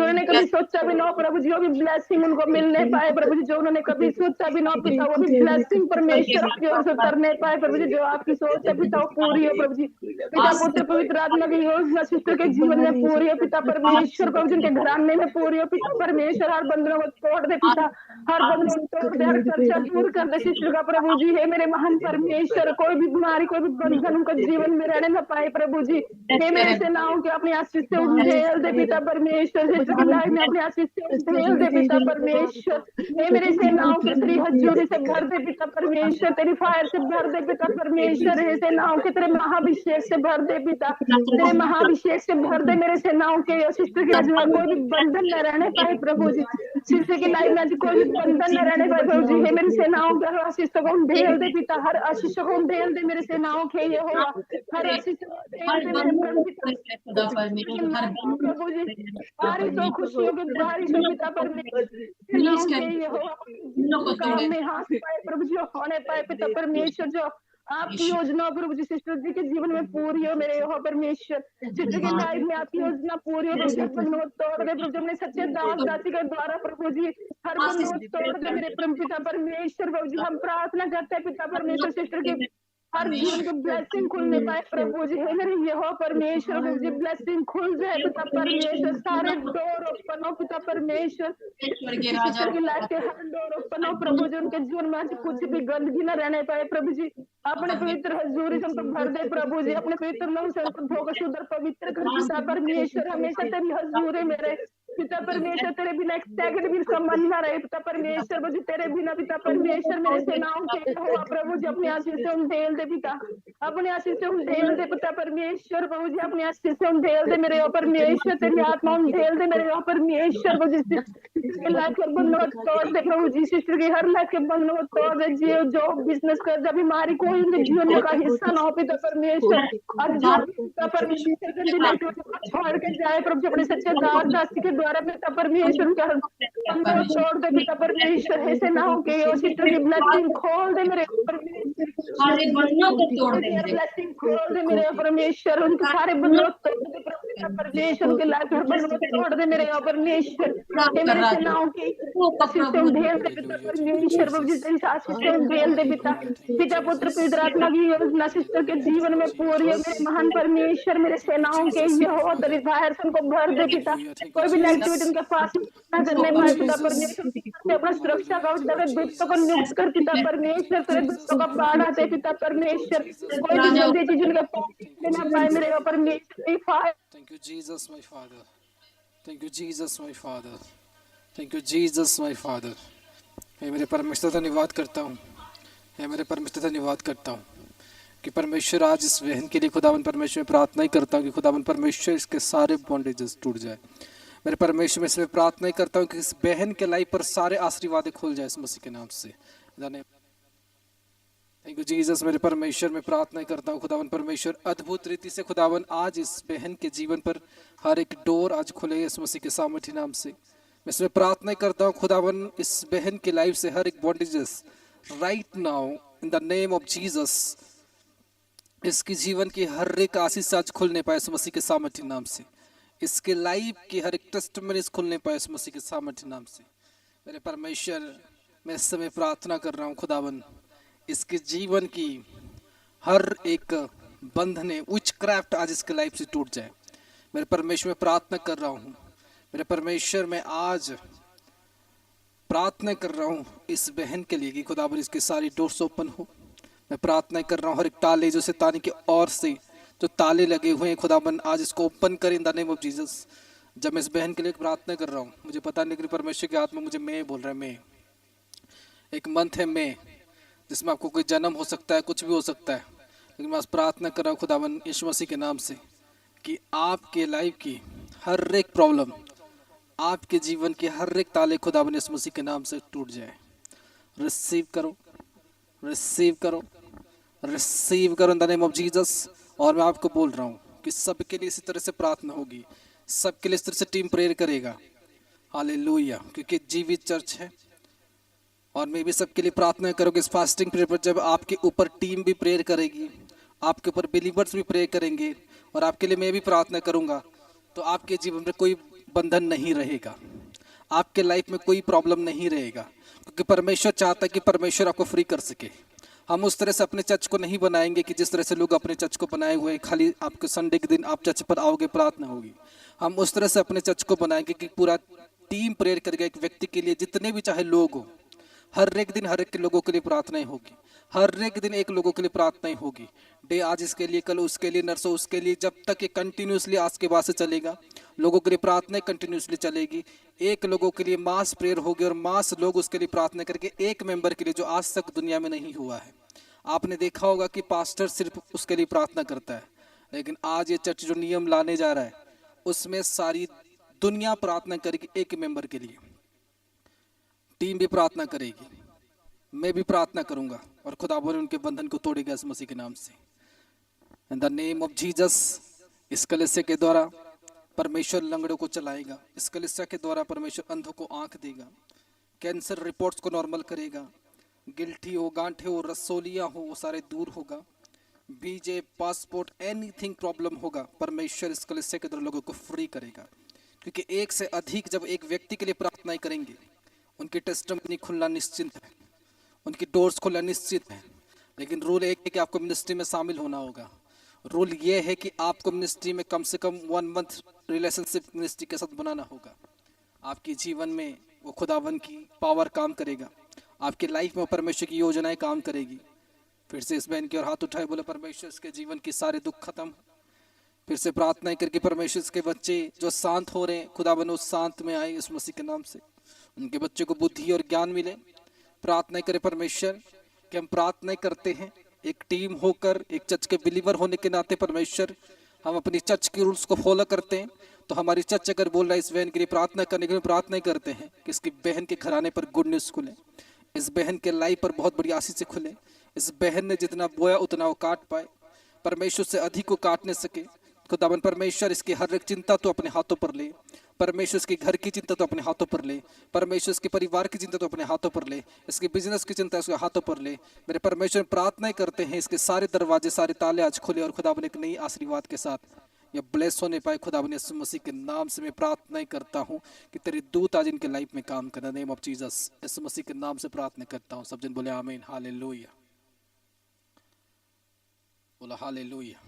उन्होंने कभी सोचा भी ना हो प्रभु जी, वो भी ब्लेसिंग उनको मिल नहीं पाए प्रभु जी, जो उन्होंने कभी सोचा भी ना हो पिता, वो भी ब्लेसिंग परमेश्वर आपकी ओर से कर नहीं पाए प्रभु जी। जो आपकी सोच है पिता वो पूरी हो प्रभु जी। पिता पुत्र पवित्र आत्मा की योजना सिस्टर के जीवन में पूरी हो पिता परमेश्वर प्रभु जी, उनके घराने में पूरी हो पिता परमेश्वर। हर बंधनों को तोड़ दे पिता, हर बंधनों को तोड़ दे, हर खर्चा दूर कर दे सिस्टर का प्रभु जी। हे मेरे महान परमेश्वर, कोई भी बीमारी कोई भी बंधन उनका जीवन में रहने न पाए प्रभु जी। हे मेरे सेनाओं के अपने आशीष से उंडेल दे पिता परमेश्वर, सिस्टर की लाइफ में अपने आशीष से उंडेल दे पिता परमेश्वर। हे मेरे सेनाओं के तेरी हजूरी से भर दे पिता परमेश्वर, तेरी फायर से भर दे पिता परमेश्वर। हे सेनाओं के तेरे महाभिषेक से भर दे पिता, तेरे महाभिषेक से भर दे मेरे सेनाओं के। सिस्टर की लाइफ में कोई भी बंधन न रहने पाए प्रभु जी, सिस्टर की लाइफ में कोई भी बंधन न रहने पाए प्रभु जी। हे मेरे सेनाओं के हर आशीष को उंडेल दे पिता, हर आशीष को उंडेल दे मेरे सेनाओं के ये हो, हर आशीष को उंडेल दे मेरे प्रभु पिता प्रभु जी। बारिश हो, खुशियों की बारिश हो पिता परमेश्वर, सेनाओं के ये हो, काम में हाथ पाए प्रभु जी, होने पाए पिता परमेश्वर। जो आपकी योजना प्रभु जी सिस्टर जी के जीवन में पूरी हो मेरे यहोवा परमेश्वर। सिस्टर की लाइफ में आपकी योजना पूरी हो प्रभु जी, बंधनों को तोड़ दे प्रभु जी, अपने सच्चे दास दासी के द्वारा प्रभु जी, हर बंधन को तोड़ दे मेरे पिता परमेश्वर प्रभु जी। हम प्रार्थना करते हैं पिता परमेश्वर, सिस्टर की हर जीवन की ब्लेसिंग खुलने पाए प्रभु जी। हे मेरे यहोवा परमेश्वर प्रभु जी, ब्लेसिंग खुल जाए पिता परमेश्वर, सारे डोर ओपन हो पिता परमेश्वर, सिस्टर की लाइफ के हर डोर ओपन हो प्रभु जी। उनके जीवन में आज कुछ भी गंदगी न रहने पाए प्रभु जी। अपने पवित्र हजूरी से उनको भर दे प्रभु जी, अपने पवित्र लहू से उनको धोकर शुद्ध और पवित्र कर पिता परमेश्वर। हमेशा तेरी हजूरी मेरे पिता परमेश्वर, तेरे बिना एक सेकंड भी संबंध न रहे पिता परमेश्वर प्रभु जी। तेरे बिना पिता परमेश्वर मेरे सेनाओं के हुआ प्रभु जी, अपने आशीष से उंडेल दे पिता, अपने आशीष से उंडेल दे पिता परमेश्वर प्रभु जी, अपने आशीष से उंडेल दे मेरे परमेश्वर। तेरी आत्मा उंडेल दे मेरे परमेश्वर प्रभु जी। सिस्टर लाइफ के बंधनों को तोड़ दे प्रभु जी, सिस्टर की हर लाइफ के बंधनों को तोड़ दे। जो बिजनेस कर, जब बीमारी कोई उनके जीवन में का हिस्सा ना हो पिता परमेश्वर। अब जो पिता परमेश्वर गंदी लाइफ छोड़ के जाए प्रभु जी, अपने सच्चे दास दासी के द्वारा पिता परमेश्वर का बंधन छोड़ दे पिता परमेश्वर। ऐसे ना हो कि सिस्टर की ब्लेसिंग खोल दे मेरे ब्लेसिंग खोल दे मेरे परमेश्वर, उनके सारे बंधन तोड़ दे पिता परमेश्वर, उनके लाइफ में बंधन तोड़ दे मेरे परमेश्वर। हे मेरे सेनाओं की आशीष से उंडेल दे पिता परमेश्वर प्रभु जी, तेरी आशीष से उंडेल दे पिता, पिता पुत्र पवित्र आत्मा की योजना सिस्टर के जीवन में पूरी है मेरे महान परमेश्वर। मेरे सेनाओं के यहोवा तेरी फायर से उनको भर दे पिता, कोई भी नेगेटिविटी उनके पास न करने पाए पिता परमेश्वर। से अपना सुरक्षा का दूतों को नियुक्त कर पिता परमेश्वर, तेरे दूतों का बाढ़ दे पिता परमेश्वर, कोई भी गंदी चीज उनके पास न पाए मेरे परमेश्वर। Thank you Jesus my father, thank you Jesus my father, thank you Jesus my father. मैं मेरे परमेश्वर धन्यवाद करता हूँ, मैं मेरे परमेश्वर धन्यवाद करता हूँ कि परमेश्वर आज इस बहन के लिए खुदावन परमेश्वर में प्रार्थना ही करता हूँ कि खुदावन परमेश्वर इसके सारे बॉन्डेजेस टूट जाए। मेरे परमेश्वर में इसमें प्रार्थना ही करता हूँ कि इस बहन के लाइफ पर सारे आशीर्वाद खुल जाए इस मसीह के नाम से। Thank you Jesus. मेरे परमेश्वर में प्रार्थना करता हूँ खुदावन परमेश्वर अद्भुत रीति से खुदावन आज इस बहन के जीवन पर हर एक डोर आज खुले इस मसीह के सामर्थ्य नाम से। मैं इसमें प्रार्थना करता हूँ खुदावन इस बहन के लाइफ से हर एक bondages right now in the name of Jesus, इसकी जीवन की हर एक आशीष आज खुलने पाए इस मसीह के सामर्थ्य नाम से। इसके लाइफ की हर एक टेस्टमनीज खुलने पाए इस मसीह के सामर्थ्य नाम से। मेरे परमेश्वर मैं इस समय प्रार्थना कर रहा हूँ खुदावन इसके जीवन की हर एक बंधन विच क्राफ्ट आज इसके लाइफ से टूट जाए। मेरे परमेश्वर में प्रार्थना कर रहा हूँ, मेरे परमेश्वर मैं आज प्रार्थना कर रहा हूँ इस बहन के लिए कि खुदावन इसके सारी डोर्स ओपन हो। मैं प्रार्थना कर रहा हूँ हर एक ताले जो शैतानी की ओर से जो ताले लगे हुए हैं खुदावन आज इसको ओपन कर in the name of Jesus. जब मैं इस बहन के लिए प्रार्थना कर रहा हूँ मुझे पता नहीं कि परमेश्वर की आत्मा मुझे मैं बोल रहा है। मैं एक मंथ है मैं जिसमें आपको कोई जन्म हो सकता है, कुछ भी हो सकता है, लेकिन मैं आज प्रार्थना कर रहा हूँ खुदावन यीशु मसीह के नाम से कि आपके लाइफ की हर एक प्रॉब्लम, आपके जीवन के हर एक ताले खुदावन यीशु मसीह के नाम से टूट जाए। रिसीव करो, रिसीव करो, रिसीव करो in the name of Jesus. और मैं आपको बोल रहा हूँ कि सबके लिए इसी तरह से प्रार्थना होगी, सबके लिए इस तरह से टीम प्रेयर करेगा। हालेलुया, क्योंकि जीवित चर्च है और मैं भी सबके लिए प्रार्थना करूँगी इस फास्टिंग प्रेयर पर। जब आपके ऊपर टीम भी प्रेयर करेगी, आपके ऊपर बिलीवर्स भी प्रेयर करेंगे और आपके लिए मैं भी प्रार्थना करूँगा, तो आपके जीवन में कोई बंधन नहीं रहेगा, आपके लाइफ में कोई प्रॉब्लम नहीं रहेगा, क्योंकि परमेश्वर चाहता है कि परमेश्वर आपको फ्री कर सके। हम उस तरह से अपने चर्च को नहीं बनाएंगे कि जिस तरह से लोग अपने चर्च को बनाए हुए हैं, खाली आपके संडे के दिन आप चर्च पर आओगे, प्रार्थना होगी। हम उस तरह से अपने चर्च को बनाएंगे कि पूरा टीम प्रेयर करेगा एक व्यक्ति के लिए, जितने भी चाहे लोग हो, हर एक दिन हर एक के लोगों के लिए प्रार्थनाएं होगी, हर एक दिन एक लोगों के लिए प्रार्थनाएं होगी। डे आज इसके लिए, कल उसके लिए, नरसों उसके लिए, जब तक ये कंटिन्यूसली आज के बाद से चलेगा। लोगों के लिए प्रार्थनाएं कंटिन्यूसली चलेगी, एक लोगों के लिए मास प्रेयर होगी और मास लोग उसके लिए प्रार्थना करके, एक मेंबर के लिए, जो आज तक दुनिया में नहीं हुआ है। आपने देखा होगा कि पास्टर सिर्फ उसके लिए प्रार्थना करता है, लेकिन आज ये चर्च जो नियम लाने जा रहा है उसमें सारी दुनिया प्रार्थना करेगी एक मेंबर के लिए। टीम भी प्रार्थना करेगी, मैं भी प्रार्थना करूंगा और खुदावन उनके बंधन को तोड़ेगा इस मसीह के नाम से। In the name of Jesus. इस कलीसिया के द्वारा परमेश्वर लंगड़ों को चलाएगा, इस कलीसिया के द्वारा परमेश्वर अंधों को आंख देगा, कैंसर रिपोर्ट्स को नॉर्मल करेगा, गिल्टी हो, गांठे हो, रसोलियाँ हो, वो सारे दूर होगा, बीजे, पासपोर्ट, एनीथिंग प्रॉब्लम होगा, परमेश्वर इस कलीसिया के द्वारा लोगों को फ्री करेगा। क्योंकि एक से अधिक जब एक व्यक्ति के लिए प्रार्थनाएं करेंगे, उनकी टेस्टिमनी खुलना निश्चित है, उनकी डोर्स खुलना निश्चित है। लेकिन रूल एक है कि आपको मिनिस्ट्री में शामिल होना होगा। रूल ये है कि आपको मिनिस्ट्री में कम से कम 1 मंथ रिलेशनशिप मिनिस्ट्री के साथ बनाना होगा। आपके जीवन में वो खुदावन की पावर काम करेगा, आपकी लाइफ में परमेश्वर की योजनाएं काम करेगी। फिर से इस बहन की ओर हाथ उठाए, बोले परमेश्वर इसके जीवन की सारे दुख खत्म। फिर से प्रार्थनाएं करके परमेश्वर इसके बच्चे जो शांत हो रहे हैं, खुदावन उस शांत में आए इस मसीह के नाम से, उनके बच्चों को बुद्धि और ज्ञान मिले। प्रार्थना करें परमेश्वर कि हम प्रार्थना करते हैं एक टीम होकर, एक चर्च के बिलीवर होने के नाते परमेश्वर हम अपनी चर्च के रूल्स को फॉलो करते हैं। तो हमारी चर्च अगर बोल रहा है इस बहन के लिए प्रार्थना करने के लिए, प्रार्थना करते हैं कि इसकी बहन के घराने पर गुड न्यूज़ खुले, इस बहन के लाइफ पर बहुत बड़ी आशीष से खुले, इस बहन ने जितना बोया उतना वो काट पाए, परमेश्वर से अधिक को काट न सके। खुदावन परमेश्वर इसकी हर एक चिंता तो अपने हाथों पर ले, परमेश्वर इसके घर की चिंता तो अपने हाथों पर ले, परमेश्वर इसके परिवार की चिंता तो अपने हाथों पर ले, इसके बिजनेस की चिंता उसके हाथों पर ले। मेरे परमेश्वर प्रार्थना करते हैं इसके सारे दरवाजे, सारे ताले आज खुले और खुदावन एक नई आशीर्वाद के साथ ये ब्लेस होने पाए। खुदावन यीशु मसीह के नाम से मैं प्रार्थना करता हूँ कि तेरे दूत आज इनके लाइफ में काम करना। नेम ऑफ जीसस, यीशु मसीह के नाम से प्रार्थना करता हूँ। सब जन बोले आमीन, हालेलुया, बोला हालेलुया।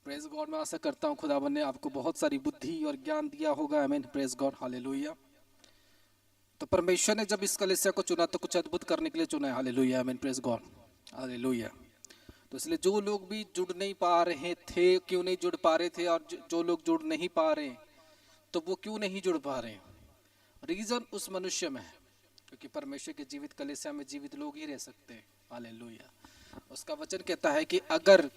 Praise God. मैं आशा करता हूँ खुदावन ने आपको बहुत सारी बुद्धि और ज्ञान दिया होगा। आमीन, प्रेज गॉड, हालेलुया। तो परमेश्वर ने जब इस कलीसिया को चुना तो कुछ अद्भुत करने के लिए चुना है। हालेलुया, आमीन, प्रेज गॉड, हालेलुया। तो इसलिए जो लोग भी जुड़ नहीं पा रहे थे, क्यों नहीं जुड़ पा रहे थे, और जो लोग जुड़ नहीं पा रहे तो वो क्यों नहीं जुड़ पा रहे, रीजन उस मनुष्य में है, क्योंकि परमेश्वर के जीवित कलीसिया में जीवित लोग ही रह सकते हैं। हालेलुया। उसका वचन कहता है कि अगर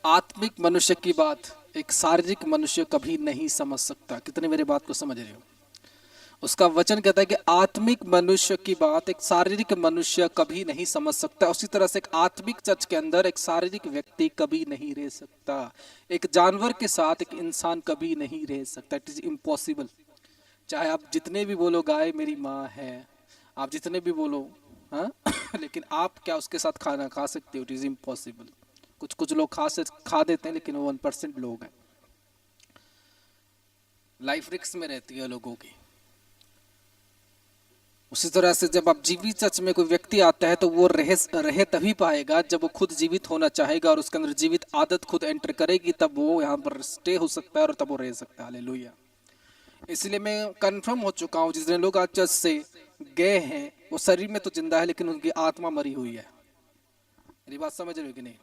आत्मिक मनुष्य की बात एक शारीरिक मनुष्य कभी नहीं समझ सकता। कितने मेरे बात को समझ रहे हो? उसका वचन कहता है कि आत्मिक मनुष्य की बात एक शारीरिक मनुष्य कभी नहीं समझ सकता। उसी तरह से एक आत्मिक चर्च के अंदर एक शारीरिक व्यक्ति कभी नहीं रह सकता। एक जानवर के साथ एक इंसान कभी नहीं रह सकता। It is impossible. चाहे आप जितने भी बोलो गाय मेरी माँ है, आप जितने भी बोलो, हाँ लेकिन आप क्या उसके साथ खाना खा सकते हो? It is impossible. कुछ लोग खा देते हैं, लेकिन 1% लोग हैं। लाइफ रिस्क में रहती है लोगों की। उसी तरह से जब आप जीवित चर्च में कोई व्यक्ति आता है तो वो रह तभी पाएगा जब वो खुद जीवित होना चाहेगा और उसके अंदर जीवित आदत खुद एंटर करेगी, तब वो यहाँ पर स्टे हो सकता है और तब वो रह सकता है। हालेलुया। इसलिए मैं कंफर्म हो चुका हूँ, जितने लोग आज चर्च से गए हैं वो शरीर में तो जिंदा है लेकिन उनकी आत्मा मरी हुई है। मेरी बात समझ रहे हो कि नहीं?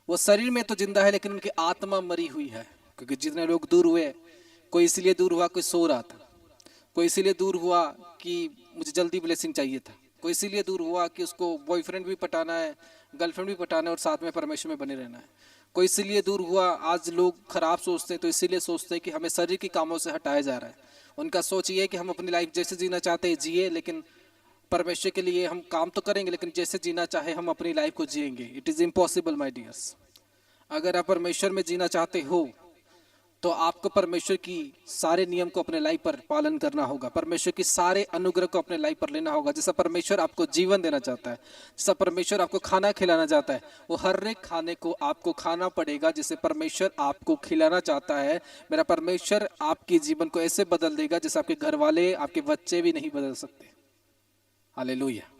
वो शरीर में तो जिंदा है लेकिन उनकी आत्मा मरी हुई है। क्योंकि जितने लोग दूर हुए, कोई इसलिए दूर हुआ, कोई सो रहा था, कोई इसीलिए दूर हुआ कि मुझे जल्दी ब्लेसिंग चाहिए था, कोई इसीलिए दूर हुआ कि उसको बॉयफ्रेंड भी पटाना है, गर्लफ्रेंड भी पटाना है और साथ में परमेश्वर में बने रहना है। कोई इसीलिए दूर हुआ, आज लोग खराब सोचते हैं तो इसीलिए सोचते हैं कि हमें शरीर के कामों से हटाया जा रहा है। उनका सोच ये है कि हम अपनी लाइफ जैसे जीना चाहते हैं जिए, लेकिन परमेश्वर के लिए हम काम तो करेंगे लेकिन जैसे जीना चाहे हम अपनी लाइफ को जिएंगे। It is impossible my dears. अगर आप परमेश्वर में जीना चाहते हो तो आपको परमेश्वर की सारे नियम को अपने लाइफ पर पालन करना होगा, परमेश्वर की सारे अनुग्रह को अपने लाइफ पर लेना होगा। जैसा परमेश्वर आपको जीवन देना चाहता है, जैसा परमेश्वर आपको खाना खिलाना चाहता है, वो हर एक खाने को आपको खाना पड़ेगा जिसे परमेश्वर आपको खिलाना चाहता है। मेरा परमेश्वर आपके जीवन को ऐसे बदल देगा जैसे आपके घर वाले, आपके बच्चे भी नहीं बदल सकते। हालेलुया।